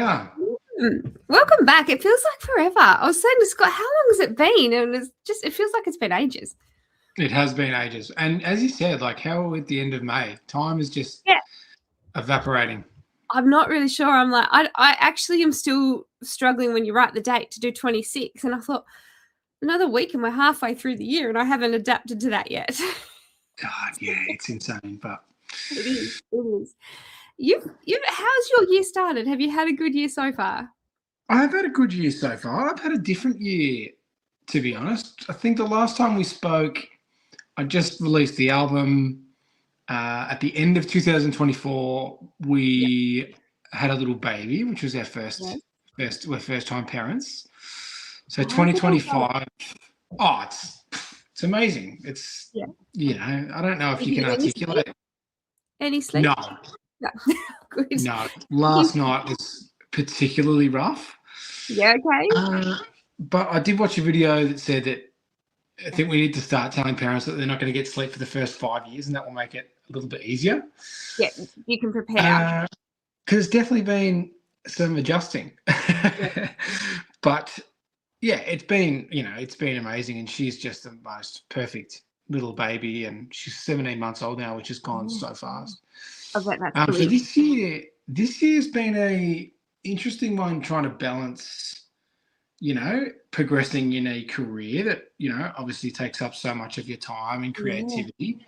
are you? Welcome back. It feels like forever. I was saying to Scott, how long has it been? And it feels like it's been ages. It has been ages. And as you said, like, how are we at the end of May? Time is just evaporating. I'm not really sure. I'm like, I actually am still struggling when you write the date to do 26. And I thought, another week and we're halfway through the year and I haven't adapted to that yet. God, yeah, it's insane, but it is. How's your year started? Have you had a good year so far? I've had a good year so far. I've had a different year, to be honest. I think the last time we spoke, I just released the album. At the end of 2024, we had a little baby, which was our we're first-time parents. So 2025, it's amazing. It's, I don't know if you can articulate. Any sleep? No. Good. No. Last night was particularly rough. Yeah, okay. But I did watch a video that said that I think we need to start telling parents that they're not going to get sleep for the first 5 years, and that will make it a little bit easier. Yeah, you can prepare. Because it's definitely been some adjusting. But yeah, it's been amazing, and she's just the most perfect little baby, and she's 17 months old now, which has gone so fast. I bet that's so this year's been a interesting one, trying to balance, progressing in a career that, obviously takes up so much of your time and creativity,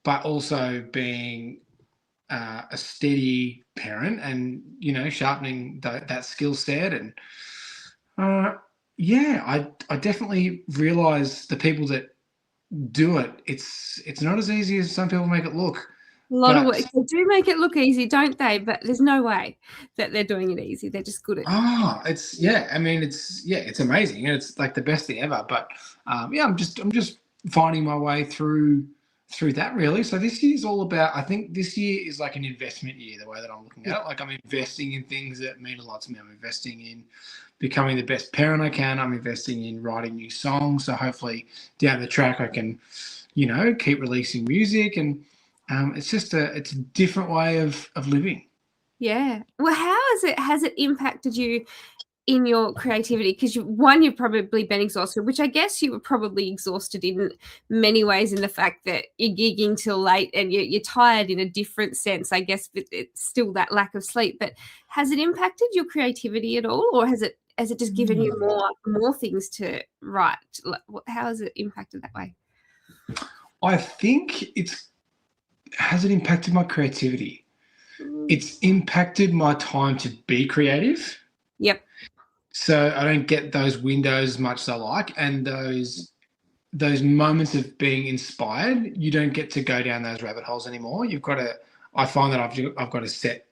but also being a steady parent and, sharpening that skill set. And I definitely realize the people that do it, it's not as easy as some people make it look. A lot of work. They do make it look easy, don't they? But there's no way that they're doing it easy. They're just good at it. It's amazing. And it's like the best thing ever. But I'm just finding my way through that, really. So this year's all about, I think this year is like an investment year, the way that I'm looking at it. Like, I'm investing in things that mean a lot to me. I'm investing in becoming the best parent I can. I'm investing in writing new songs. So hopefully down the track I can, keep releasing music. And it's a different way of living. Yeah. Well, has it impacted you in your creativity? Because you've probably been exhausted, which I guess you were probably exhausted in many ways, in the fact that you're gigging till late and you're tired in a different sense, I guess, but it's still that lack of sleep. But has it impacted your creativity at all, or has it just given you more things to write? How has it impacted that way? I think has it impacted my creativity? It's impacted my time to be creative. Yep. So I don't get those windows as much as I like, and those moments of being inspired, you don't get to go down those rabbit holes anymore. I find that I've got to set,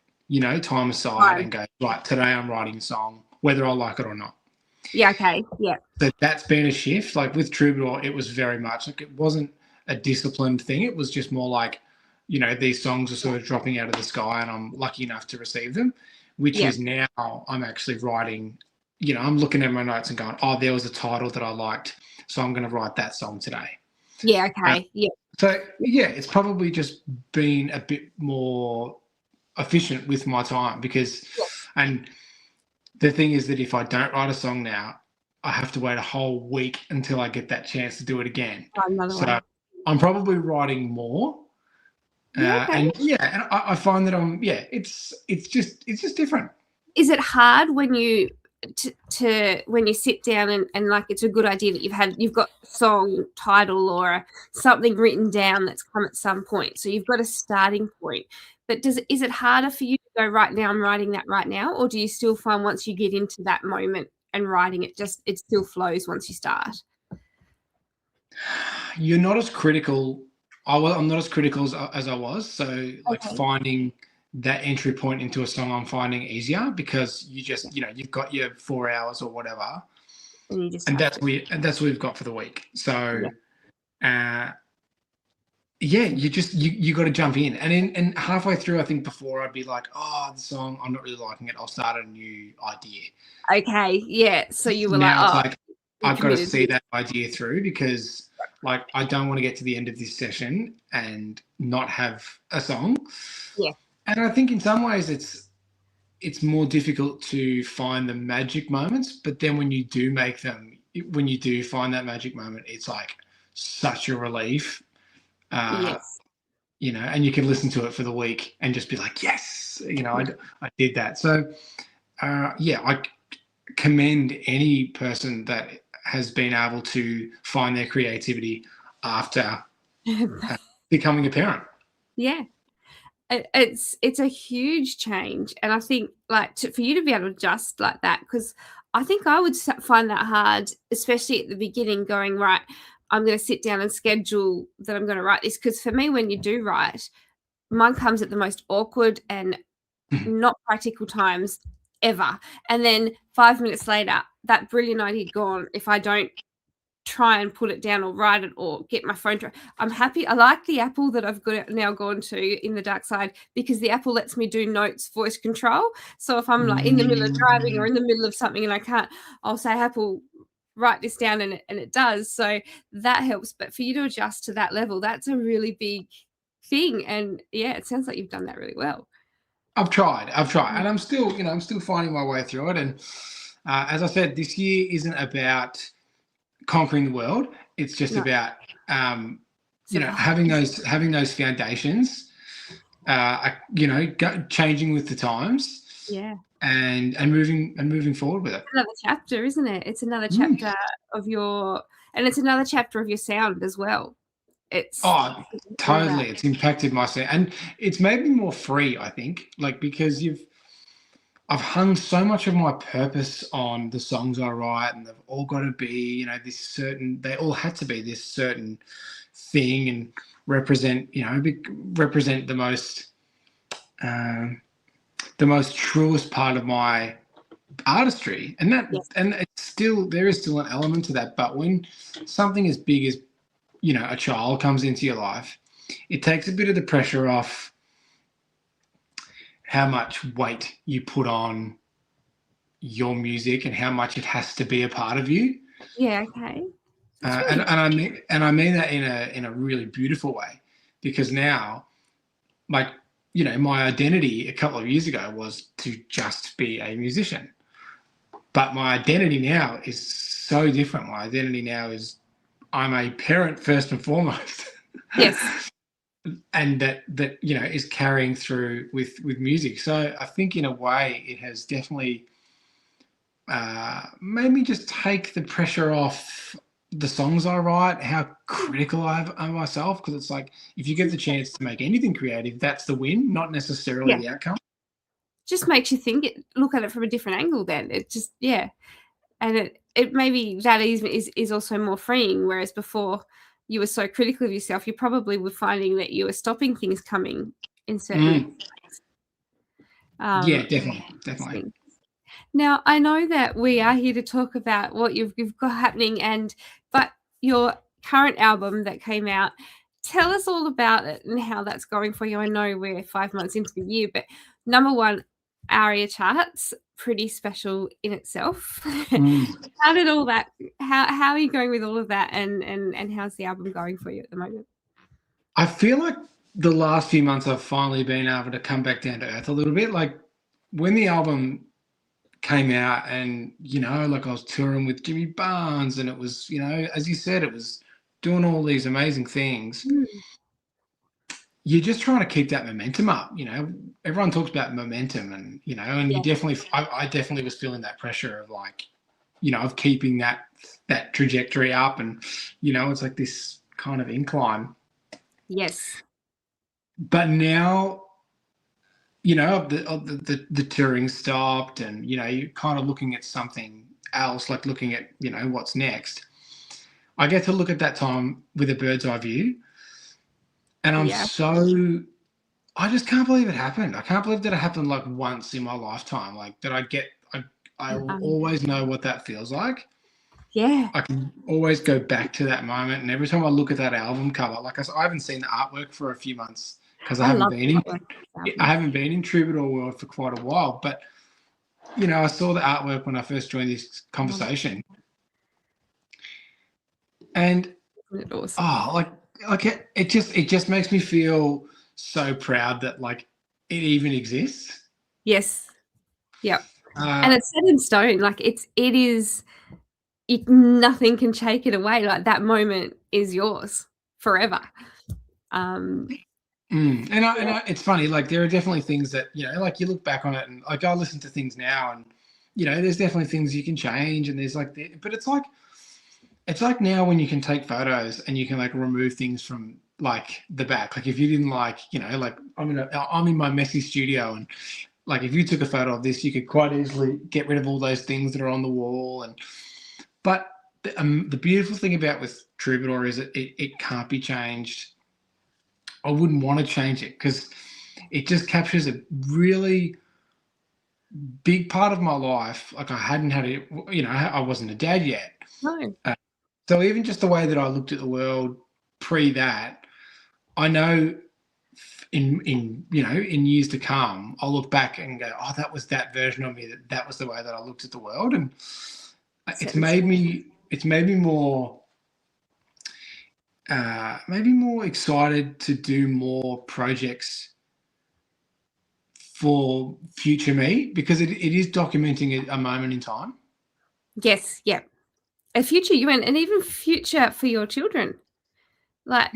time aside and go, right, today I'm writing a song, whether I like it or not. Yeah, okay, yeah. So that's been a shift. Like with Troubadour, it was very much like, it wasn't a disciplined thing. It was just more like, these songs are sort of dropping out of the sky and I'm lucky enough to receive them, which is now I'm actually writing, I'm looking at my notes and going, oh, there was a title that I liked, so I'm going to write that song today. Yeah, okay, So, it's probably just been a bit more efficient with my time because, and the thing is that if I don't write a song now, I have to wait a whole week until I get that chance to do it again. So I'm probably writing more. And I find that it's just different. Is it hard when you when you sit down and like, it's a good idea that you've got song title or something written down that's come at some point, so you've got a starting point, but is it harder for you to go, right now I'm writing that right now, or do you still find once you get into that moment and writing it still flows once you start? You're not as critical. I'm not as critical as I was. So finding that entry point into a song, I'm finding easier because you just, you've got your 4 hours or whatever, and that's what we've got for the week. So, you got to jump in, and halfway through, I think before I'd be like, oh, the song, I'm not really liking it. I'll start a new idea. Okay, yeah. So you were now I've got to see that idea through because, I don't want to get to the end of this session and not have a song. Yeah. And I think in some ways it's it's more difficult to find the magic moments. But then when you do make them, when you do find that magic moment, it's like such a relief. Yes. You know, and you can listen to it for the week and just be like, yes, you know, I did that. So, yeah, I commend any person that has been able to find their creativity after becoming a parent. Yeah. It's a huge change, and I think like for you to be able to adjust like that, because I think I would find that hard, especially at the beginning, going, right, I'm going to sit down and schedule that I'm going to write this, because for me, when you do write, mine comes at the most awkward and not practical times ever, and then 5 minutes later that brilliant idea gone if I don't try and put it down or write it or get my phone to. I'm happy. I like the Apple that I've now gone to in the dark side, because the Apple lets me do notes voice control. So if I'm like in the middle of driving or in the middle of something and I can't, I'll say, Apple, write this down, and it does. So that helps. But for you to adjust to that level, that's a really big thing. And yeah, it sounds like you've done that really well. I've tried, and I'm still, you know, I'm still finding my way through it. And as I said, this year isn't about conquering the world. It's just about you know, having those foundations, you know, changing with the times, and moving forward with it. Another chapter, isn't it? It's another chapter of your, and it's another chapter of your sound as well. It's totally, it's impacted my sound, and it's made me more free, I think, like, because I've hung so much of my purpose on the songs I write, and they've all got to be, you know, they all had to be this certain thing and represent, you know, represent the most truest part of my artistry. And and it's still, there is still an element to that. But when something as big as, you know, a child comes into your life, it takes a bit of the pressure off how much weight you put on your music and how much it has to be a part of you. Yeah, okay. And I mean that in a really beautiful way, because now, like, you know, my identity a couple of years ago was to just be a musician, but my identity now is so different. My identity now is I'm a parent first and foremost. Yes. And that you know is carrying through with music. So I think in a way it has definitely made me just take the pressure off the songs I write, how critical I am of myself, because it's like, if you get the chance to make anything creative, that's the win, not necessarily the outcome. Just makes you look at it from a different angle then. It just, and it maybe that is also more freeing, whereas before you were so critical of yourself, you probably were finding that you were stopping things coming in certain ways. Yeah, definitely. Now, I know that we are here to talk about what you've got happening, but your current album that came out, tell us all about it and how that's going for you. I know we're 5 months into the year, but number one, ARIA charts, pretty special in itself. How did all that, how are you going with all of that, and how's the album going for you at the moment? I feel like the last few months I've finally been able to come back down to earth a little bit. Like when the album came out, and, you know, like I was touring with Jimmy Barnes, and it was, you know, as you said, it was doing all these amazing things. You're just trying to keep that momentum up. You know, everyone talks about momentum, and, you know, and you definitely, I definitely was feeling that pressure of, like, you know, of keeping that trajectory up, and, you know, it's like this kind of incline. Yes. But now, you know, the touring stopped, and, you know, you're kind of looking at something else, like looking at, you know, what's next. I get to look at that time with a bird's eye view, and I just can't believe it happened. I can't believe that it happened like once in my lifetime, like that I will always know what that feels like. Yeah. I can always go back to that moment, and every time I look at that album cover, like I haven't seen the artwork for a few months, because I haven't been in Troubadour world for quite a while. But, you know, I saw the artwork when I first joined this conversation, and it just makes me feel so proud that, like, it even exists. Yes. Yep. And it's set in stone. Like it is, nothing can take it away. Like that moment is yours forever. It's funny, like there are definitely things that, you know, like you look back on it and like I listen to things now and, you know, there's definitely things you can change and there's like, but it's like now when you can take photos and you can like remove things from like the back. Like if you didn't like, you know, like I'm in my messy studio and like if you took a photo of this, you could quite easily get rid of all those things that are on the wall. But the beautiful thing about with Troubadour is it can't be changed. I wouldn't want to change it because it just captures a really big part of my life. Like I hadn't had it, you know, I wasn't a dad yet. No. So even just the way that I looked at the world pre that, I know in you know, in years to come, I'll look back and go, oh, that was that version of me, that was the way that I looked at the world. And it's made me more maybe more excited to do more projects for future me because it is documenting a moment in time. Yes, yeah. A future you and even future for your children. Like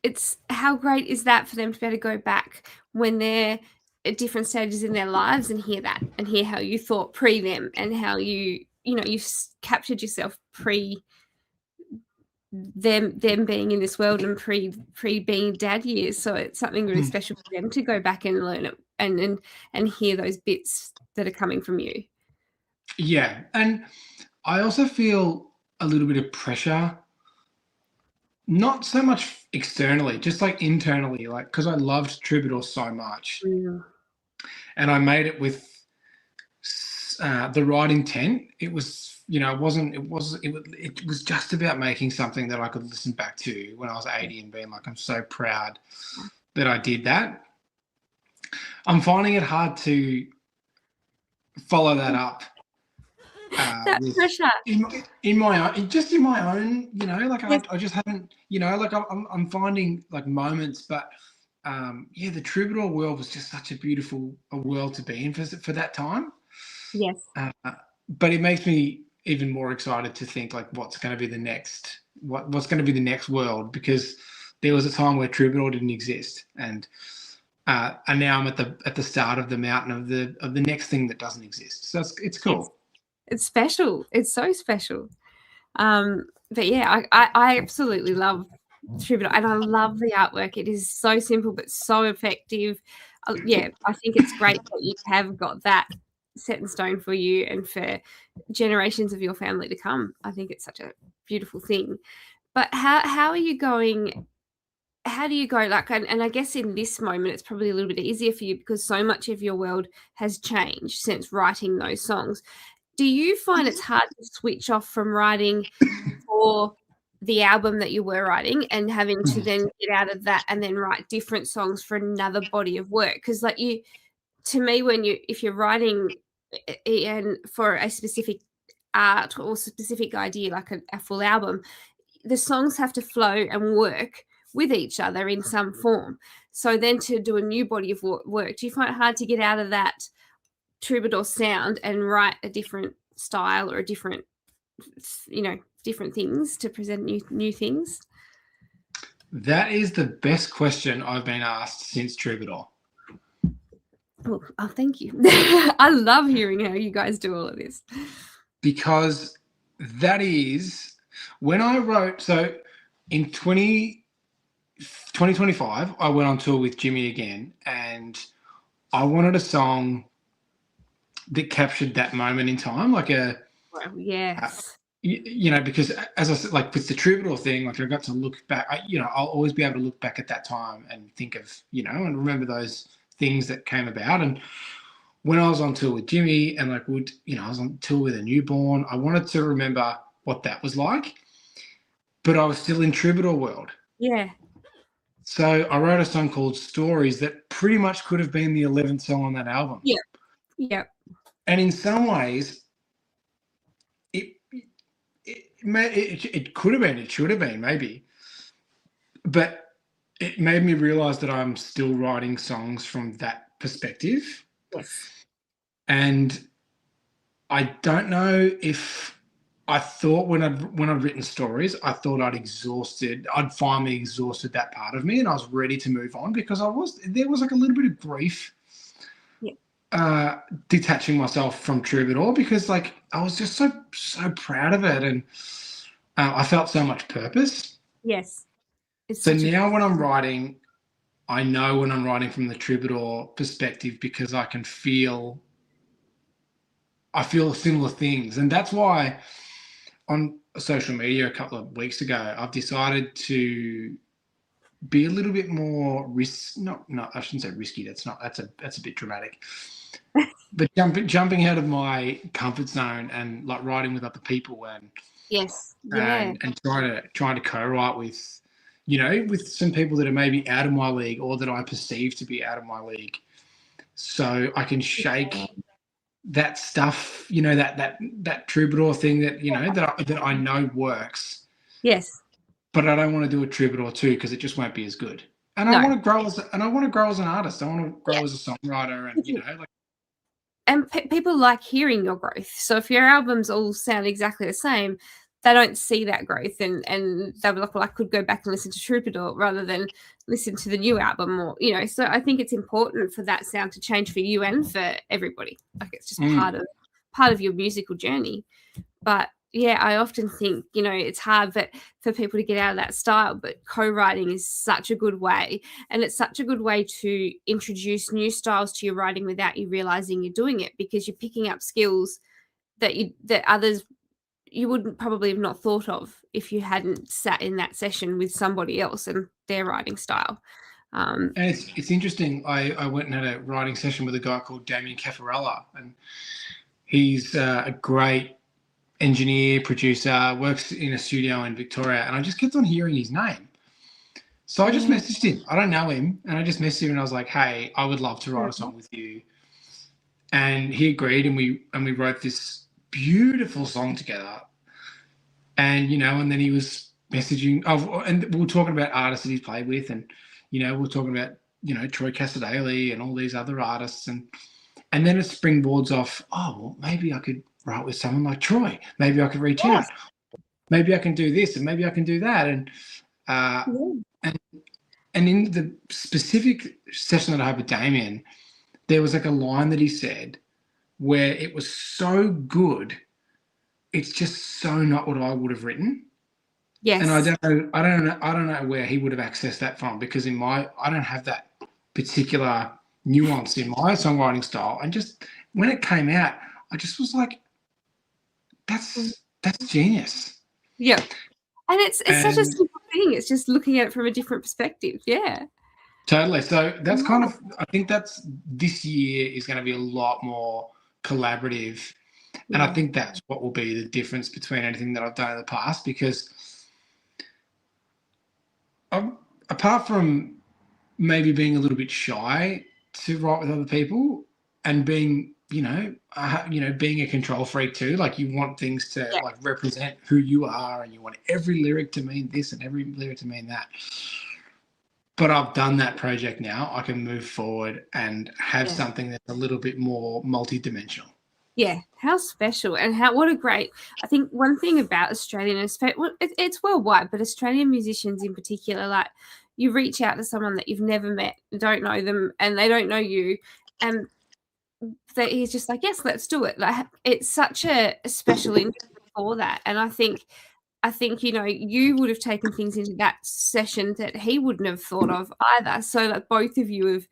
it's how great is that for them to be able to go back when they're at different stages in their lives and hear that and hear how you thought pre them and how you've captured yourself pre them being in this world and pre being dad years. So it's something really special for them to go back and learn it and hear those bits that are coming from you. Yeah. And I also feel a little bit of pressure, not so much externally, just like internally, like because I loved Troubadour so much. And I made it with the right intent. It was, you know, it was just about making something that I could listen back to when I was 80 and being like, I'm so proud that I did that. I'm finding it hard to follow that up. That pressure in my own, you know, like yes. I just haven't, you know, like I'm finding like moments, but yeah, the Troubadour world was just such a beautiful world to be in for that time. Yes. But it makes me even more excited to think like what's going to be the next world, because there was a time where Troubadour didn't exist, and now I'm at the start of the mountain of the next thing that doesn't exist. So it's cool. Yes. It's special. It's so special. But yeah, I absolutely love Troubadour and I love the artwork. It is so simple but so effective. Yeah, I think it's great that you have got that set in stone for you and for generations of your family to come. I think it's such a beautiful thing. But how are you going? How do you go? Like, and I guess in this moment, it's probably a little bit easier for you because so much of your world has changed since writing those songs. Do you find it's hard to switch off from writing for the album that you were writing and having to then get out of that and then write different songs for another body of work? Because like to me, if you're writing and for a specific art or specific idea, like a full album, the songs have to flow and work with each other in some form. So then to do a new body of work, do you find it hard to get out of that Troubadour sound and write a different style or a different, different things to present new things? That is the best question I've been asked since Troubadour. Oh, thank you. I love hearing how you guys do all of this. Because that is when I wrote, so in 2025, I went on tour with Jimmy again, and I wanted a song that captured that moment in time, like yes. Because as I said, like with the Troubadour thing, like I got to look back, I'll always be able to look back at that time and think of, and remember those things that came about. And when I was on tour with Jimmy and I was on tour with a newborn, I wanted to remember what that was like, but I was still in Troubadour world. Yeah. So I wrote a song called Stories that pretty much could have been the 11th song on that album. Yeah. Yeah. And in some ways, it could have been, it should have been, maybe. But it made me realize that I'm still writing songs from that perspective. Yes. And I don't know if I thought when I'd written stories, I thought I'd finally exhausted that part of me, and I was ready to move on, because there was like a little bit of grief detaching myself from Troubadour, because like I was just so proud of it, and I felt so much purpose. Yes. So now when I'm writing, I know when I'm writing from the Troubadour perspective, because I feel similar things. And that's why on social media a couple of weeks ago, I've decided to be a little bit more I shouldn't say risky. That's a bit dramatic. But jumping out of my comfort zone and like writing with other people, and and trying to co-write with, with some people that are maybe out of my league, or that I perceive to be out of my league, so I can shake that stuff, that Troubadour thing that that I know works. Yes. But I don't want to do a Troubadour too, because it just won't be as good. And I want to grow as an artist. I want to grow as a songwriter, and and people like hearing your growth. So if your albums all sound exactly the same, they don't see that growth, and they'll be like, well, I could go back and listen to Troubadour rather than listen to the new album, or so I think it's important for that sound to change for you and for everybody. Like, it's just part of your musical journey. But yeah, I often think, it's hard for people to get out of that style, but co-writing is such a good way. And it's such a good way to introduce new styles to your writing without you realizing you're doing it, because you're picking up skills that others you wouldn't probably have not thought of if you hadn't sat in that session with somebody else and their writing style. And it's interesting. I went and had a writing session with a guy called Damien Caffarella, and he's a great engineer, producer, works in a studio in Victoria, and I just kept on hearing his name. So I just messaged him. I don't know him, and I just messaged him, and I was like, hey, I would love to write a song with you. And he agreed, and we wrote this beautiful song together. And and then he was messaging, and we were talking about artists that he's played with, and we were talking about Troy Casadale and all these other artists, and then it springboards off, oh, well, maybe I could write with someone like Troy. Maybe I could reach out. Maybe I can do this, and maybe I can do that. And and in the specific session that I had with Damien, there was like a line that he said where it was so good, it's just so not what I would have written. Yes. And I don't know where he would have accessed that from, because I don't have that particular nuance in my songwriting style. And just when it came out, I just was like, that's genius. Yeah. And it's such a simple thing. It's just looking at it from a different perspective. Yeah. Totally. So that's I think this year is going to be a lot more collaborative. And I think that's what will be the difference between anything that I've done in the past, because apart from maybe being a little bit shy to write with other people, and being, being a control freak too, like you want things to like represent who you are, and you want every lyric to mean this and every lyric to mean that. But I've done that project now. I can move forward and have something that's a little bit more multi-dimensional. Yeah, how special, and what a great, I think one thing about Australian, it's worldwide, but Australian musicians in particular, like, you reach out to someone that you've never met, don't know them, and they don't know you, and that he's just like, yes, let's do it. Like, it's such a special interest for that. And I think, you would have taken things into that session that he wouldn't have thought of either. So like, both of you have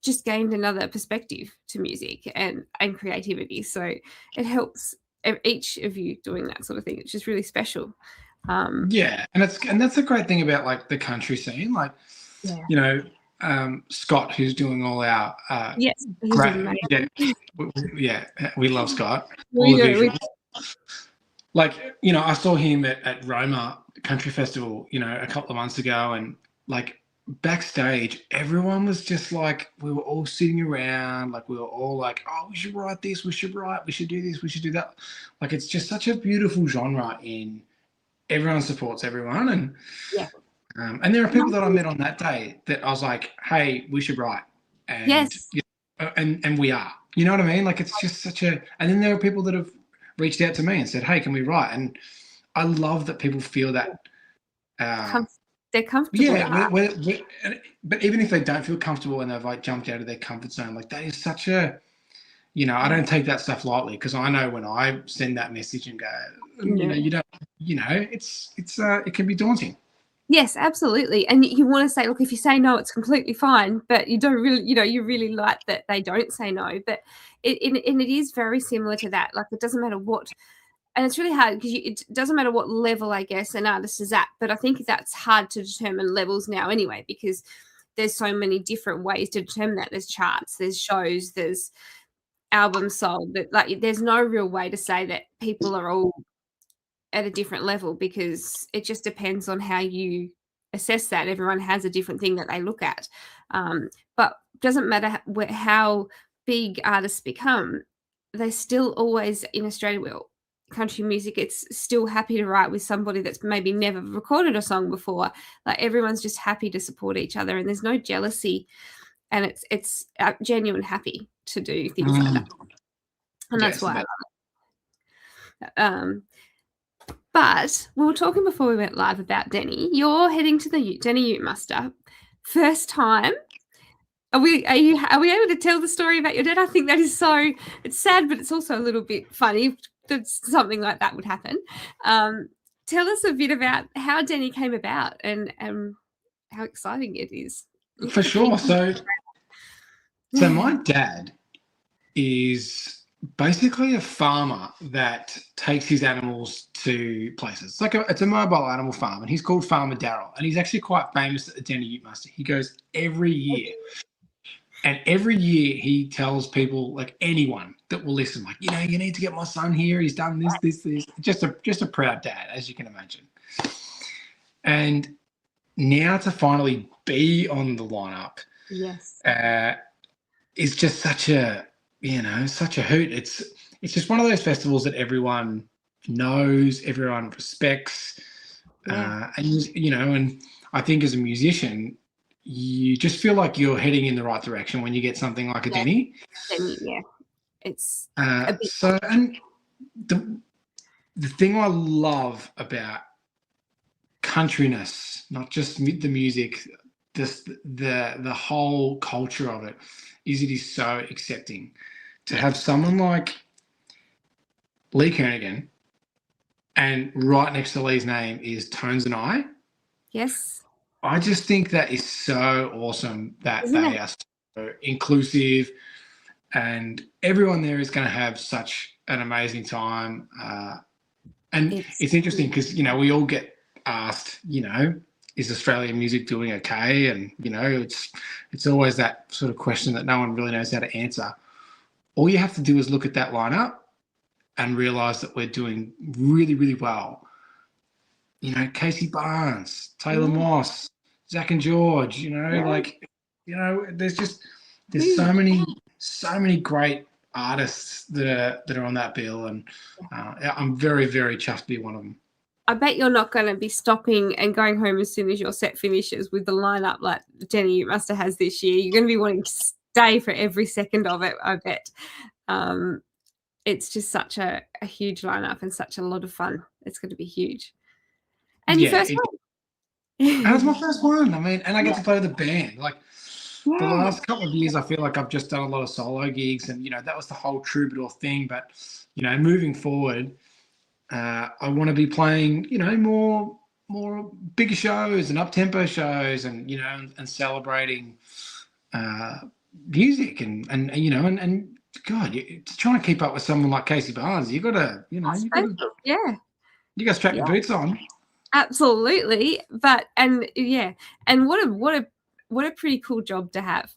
just gained another perspective to music and creativity. So it helps each of you doing that sort of thing. It's just really special. And that's the great thing about like the country scene. Like, Scott, who's doing all our we love Scott. Like, I saw him at Roma Country Festival, a couple of months ago, and like backstage, everyone was just like, we were all sitting around, like we were all like, oh, we should write this, we should do this, we should do that. Like, it's just such a beautiful genre in everyone supports everyone. And and there are people that I met on that day that I was like, hey, we should write. And and we are. You know what I mean? Like, it's just such a, and then there are people that have reached out to me and said, hey, can we write? And I love that people feel that, they're comfortable. yeah, but even if they don't feel comfortable and they've like jumped out of their comfort zone, like that is such a, you know, I don't take that stuff lightly, because I know when I send that message and go, you know, you don't, you know, it can be daunting. Yes, absolutely. And you want to say, look, if you say no, it's completely fine, but you don't really, you know, you really like that they don't say no. But it is very similar to that. Like, it doesn't matter what, and it's really hard because it doesn't matter what level, I guess, an artist is at. But I think that's hard to determine levels now anyway, because there's so many different ways to determine that. There's charts, there's shows, there's albums sold. But like, there's no real way to say that people are all at a different level, because it just depends on how you assess that. Everyone has a different thing that they look at. But doesn't matter how big artists become, they're still always in Australia. Well, country music, it's still happy to write with somebody that's maybe never recorded a song before. Like, everyone's just happy to support each other, and there's no jealousy, and it's genuine happy to do things like that. And that's why I love it. But we were talking before we went live about Denny. You're heading to the Denny Ute Muster. First time. Are we able to tell the story about your dad? I think that is so, it's sad, but it's also a little bit funny that something like that would happen. Tell us a bit about how Denny came about and how exciting it is. For sure. So my dad is basically a farmer that takes his animals to places. It's a mobile animal farm, and he's called Farmer Darryl, and he's actually quite famous at the Denny Ute Muster. He goes every year, and every year he tells people, like anyone that will listen, like, you know, you need to get my son here. He's done this. Just a proud dad, as you can imagine. And now to finally be on the lineup, yes, is just such a, you know, such a hoot. It's just one of those festivals that everyone knows, everyone respects, and you know, and I think as a musician, you just feel like you're heading in the right direction when you get something like a Denny. Yeah, it's so, and the thing I love about countryness, not just the music, just the whole culture of it, is it is so accepting. To have someone like Lee Kernaghan, and right next to Lee's name is Tones and I. Yes. I just think that is so awesome that they are so inclusive, and everyone there is going to have such an amazing time. And it's interesting because, you know, we all get asked, you know, is Australian music doing okay? And, you know, it's always that sort of question that no one really knows how to answer. All you have to do is look at that lineup and realise that we're doing really, really well. You know, Casey Barnes, Taylor Moss, Zach and George, you know, like, you know, there's so many great artists that are on that bill, and I'm very, very chuffed to be one of them. I bet you're not going to be stopping and going home as soon as your set finishes with the lineup like Denny Ute Muster has this year. You're going to be wanting to stay for every second of it, I bet. It's just such a huge lineup and such a lot of fun. It's going to be huge. And your first one? That was my first one. I mean, and I get to play with a band. Like, the last couple of years, I feel like I've just done a lot of solo gigs, and, you know, that was the whole Troubadour thing. But, you know, moving forward, I want to be playing, you know, more bigger shows and up-tempo shows, and, you know, and celebrating music and you know, and God, to try and keep up with someone like Casey Barnes, you got to, you know, you got to strap your boots on. Absolutely. And what a pretty cool job to have.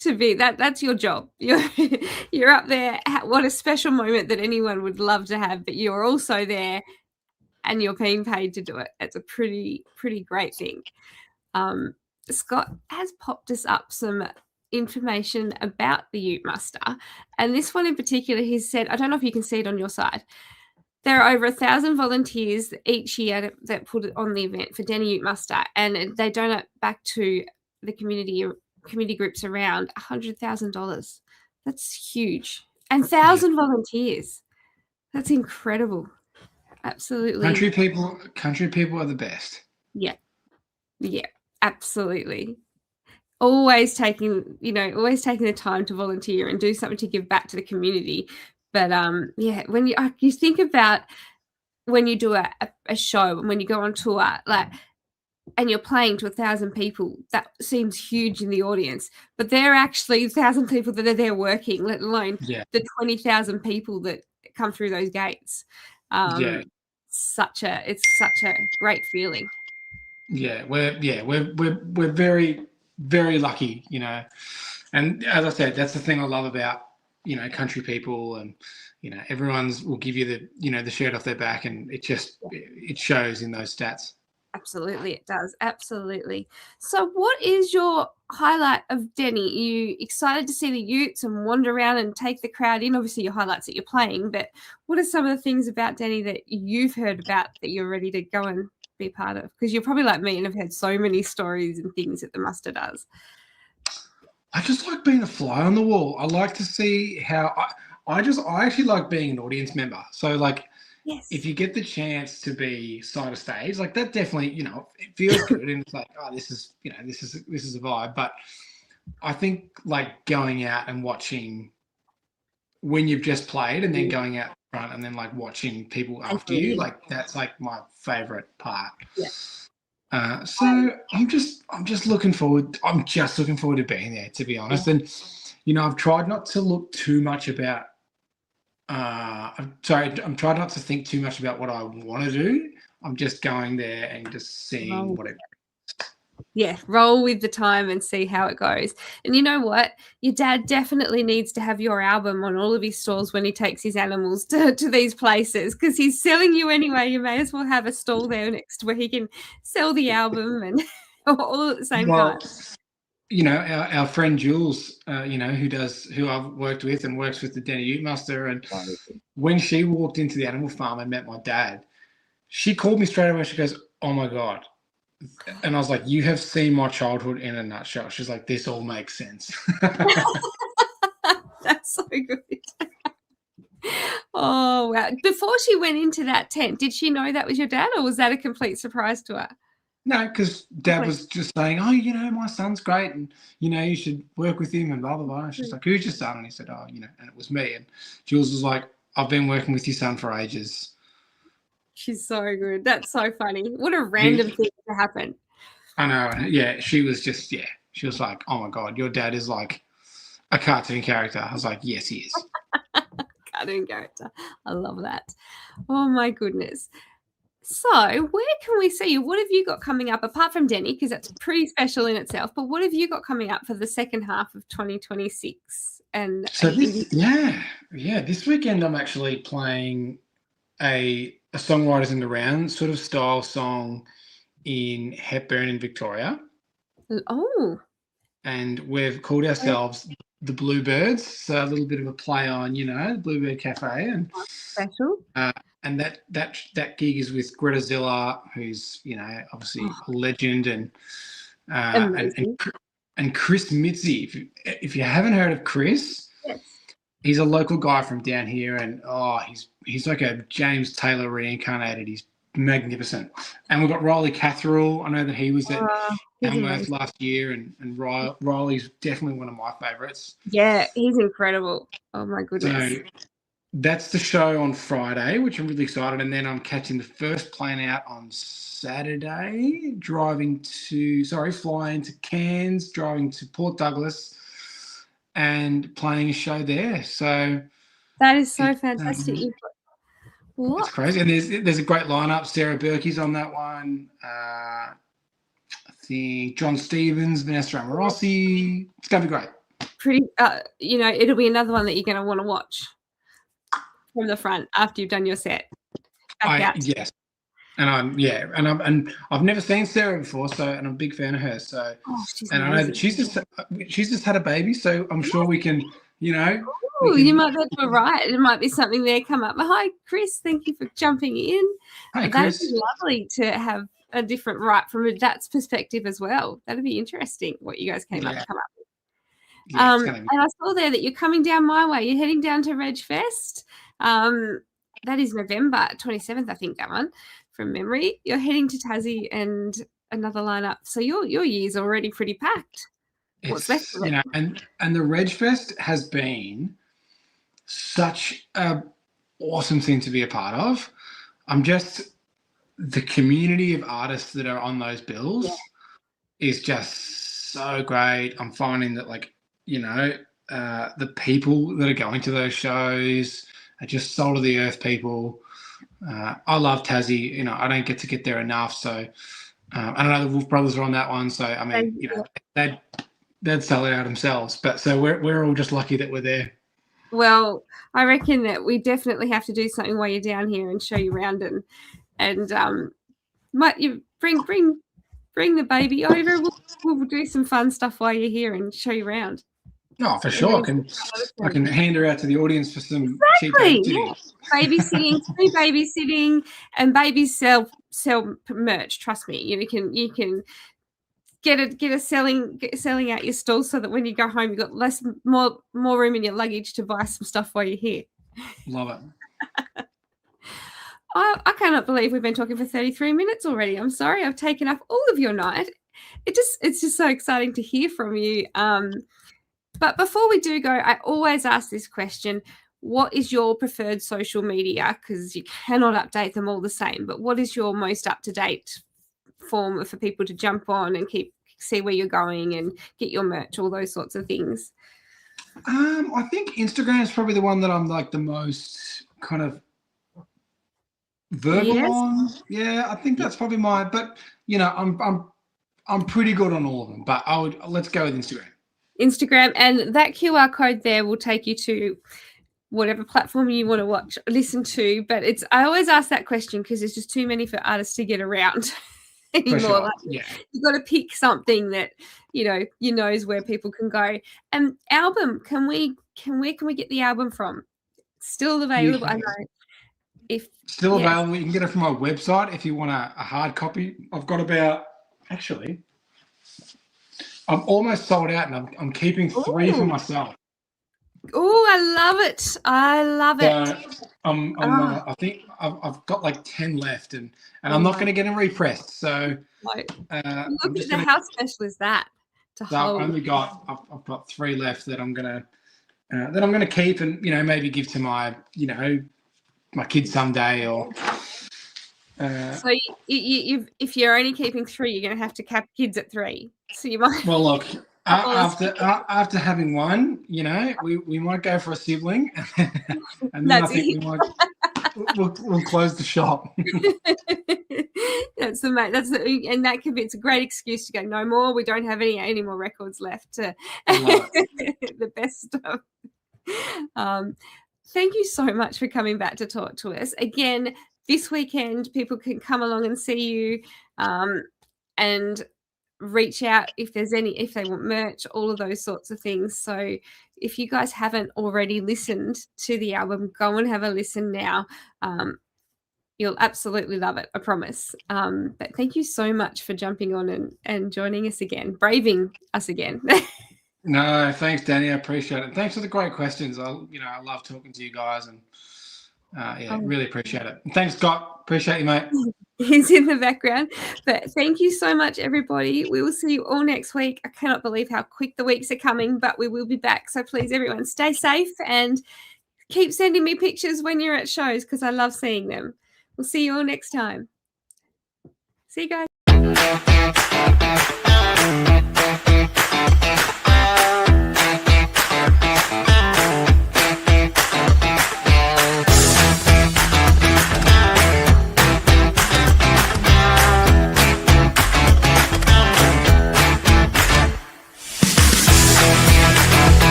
To be that's your job. You're up there. What a special moment that anyone would love to have, but you're also there and you're being paid to do it. It's a pretty great thing. Scott has popped us up some information about the Ute Muster, and this one in particular, he said, I don't know if you can see it on your side. There are over 1,000 volunteers each year that put on the event for Denny Ute Muster, and they donate back to the community groups around $100,000. That's huge. And 1,000 volunteers. That's incredible. Absolutely. Country people are the best. Yeah. Yeah, absolutely. Always taking the time to volunteer and do something to give back to the community. But yeah, when you think about when you do a show and when you go on tour, like, and you're playing to 1,000 people, that seems huge in the audience. But there are actually 1,000 people that are there working, let alone the 20,000 people that come through those gates. It's such a great feeling. Yeah, we're very, very lucky, you know. And as I said, that's the thing I love about, you know, country people, and, you know, everyone's will give you the, you know, the shirt off their back, and it shows in those stats. Absolutely, it does. Absolutely. So what is your highlight of Denny? Are you excited to see the Utes and wander around and take the crowd in? Obviously, your highlights that you're playing, but what are some of the things about Denny that you've heard about that you're ready to go and be part of? Because you're probably like me and have heard so many stories and things that the muster does. I just like being a fly on the wall. I like to see how I actually like being an audience member. So, like, if you get the chance to be side of stage, like, that definitely, you know, it feels good, and it's like, oh, this is a vibe. But I think, like, going out and watching when you've just played, and then going out front and then, like, watching people after you, like, that's like my favorite part. So I'm just looking forward. I'm just looking forward to being there, to be honest. And, you know, I've tried not to look too much about. I'm trying not to think too much about what I want to do. I'm just going there and just seeing what it. Yeah, roll with the time and see how it goes. And you know what? Your dad definitely needs to have your album on all of his stalls when he takes his animals to these places, because he's selling you anyway. You may as well have a stall there next where he can sell the album and all at the same time. You know, our friend Jules, you know, who I've worked with and works with the Denny Ute Muster, and when she walked into the animal farm and met my dad, she called me straight away. She goes, "Oh my God." And I was like, "You have seen my childhood in a nutshell." She's like, "This all makes sense." That's so good. Oh, wow. Before she went into that tent, did she know that was your dad, or was that a complete surprise to her? No, because Dad was just saying, "Oh, you know, my son's great, and, you know, you should work with him," and blah, blah, blah. And she's like, "Who's your son?" And he said, "Oh, you know," and it was me. And Jules was like, "I've been working with your son for ages." She's so good. That's so funny. What a random thing to happen. I know. Yeah, she was just, she was like, "Oh my God, your dad is like a cartoon character." I was like, "Yes, he is." Cartoon character. I love that. Oh my goodness. So where can we see you? What have you got coming up, apart from Denny, because that's pretty special in itself, but what have you got coming up for the second half of 2026? And so this weekend I'm actually playing a Songwriters in the Round sort of style song in Hepburn in Victoria. Oh. And we've called ourselves the Bluebirds, so a little bit of a play on, you know, the Bluebird Cafe. And special. And that gig is with Greta Zilla, who's, you know, obviously a legend, and Chris Mitzi. If you haven't heard of Chris, he's a local guy from down here, and he's like a James Taylor reincarnated. He's magnificent. And we've got Riley Catherall. I know that he was at Amherst last year, and Riley's definitely one of my favourites. Yeah, he's incredible. Oh my goodness. So that's the show on Friday, which I'm really excited. And then I'm catching the first plane out on Saturday, flying to Cairns, driving to Port Douglas, and playing a show there. So that is so fantastic. It's crazy. And there's a great lineup. Sarah Berkey's on that one. I think John Stevens, Vanessa Amorosi. It's going to be great. Pretty, you know, it'll be another one that you're going to want to watch from the front after you've done your set. Yes. And I've never seen Sarah before, and I'm a big fan of her. So, and I know that she's just had a baby, so I'm sure we can, you know. You might be able to write. It might be something there come up. Hi, Chris. Thank you for jumping in. Hi, Chris. That'd be lovely to have a different write from a dad's perspective as well. That'd be interesting. What you guys come up with. Yeah, it's gonna be. And I saw there that you're coming down my way. You're heading down to Reg Fest. That is November 27th, I think, that one, from memory. You're heading to Tassie and another lineup. So your year's already pretty packed. What's left of it? You know, and the Reg Fest has been such a awesome thing to be a part of. The community of artists that are on those bills is just so great. I'm finding that, like, you know, the people that are going to those shows are just soul of the earth people. I love Tassie. You know, I don't get to get there enough. So I don't know, the Wolf Brothers are on that one. So, I mean, you know, they'd sell it out themselves. But so we're all just lucky that we're there. Well, I reckon that we definitely have to do something while you're down here and show you around, and might you bring the baby over. We'll do some fun stuff while you're here and show you around. Oh, for sure. I can hand her out to the audience for some cheap babysitting, free babysitting, and babies sell merch. Trust me, you can get a selling out your stall so that when you go home you've got more room in your luggage to buy some stuff while you're here. Love it. I cannot believe we've been talking for 33 minutes already. I'm sorry I've taken up all of your night. It's just so exciting to hear from you. But before we do go, I always ask this question: what is your preferred social media? Because you cannot update them all the same. But what is your most up-to-date form for people to jump on and see where you're going and get your merch, all those sorts of things? I think Instagram is probably the one that I'm like the most kind of verbal on. Yeah, I think that's probably but you know, I'm pretty good on all of them, but let's go with Instagram, and that QR code there will take you to whatever platform you want to listen to. But I always ask that question because there's just too many for artists to get around anymore. Sure. Like, yeah, you've got to pick something that knows where people can go. And album, where can we get the album from? Still available? I know. Available. You can get it from our website if you want a hard copy. I've got I'm almost sold out, and I'm keeping 3 for myself. Oh, I love it. So I think I've got like 10 left, and I'm not going to get them repressed. So look at how special is that to hold. I've got 3 left that I'm gonna keep, and maybe give to my my kids someday, or. So if you're only keeping 3, you're going to have to cap kids at 3. So you might. Well, look, after having one, we might go for a sibling, and then I think we'll close the shop. It's a great excuse to go. No more. We don't have any more records left. The best stuff. Thank you so much for coming back to talk to us again. This weekend, people can come along and see you, and reach out if they want merch, all of those sorts of things. So if you guys haven't already listened to the album, go and have a listen now. You'll absolutely love it, I promise. But thank you so much for jumping on and joining us again, braving us again. No, thanks, Danny. I appreciate it. Thanks for the great questions. I love talking to you guys, and really appreciate it. And thanks, Scott. Appreciate you, mate. He's in the background. But thank you so much, everybody. We will see you all next week. I cannot believe how quick the weeks are coming, but we will be back. So please, everyone, stay safe and keep sending me pictures when you're at shows, because I love seeing them. We'll see you all next time. See you guys.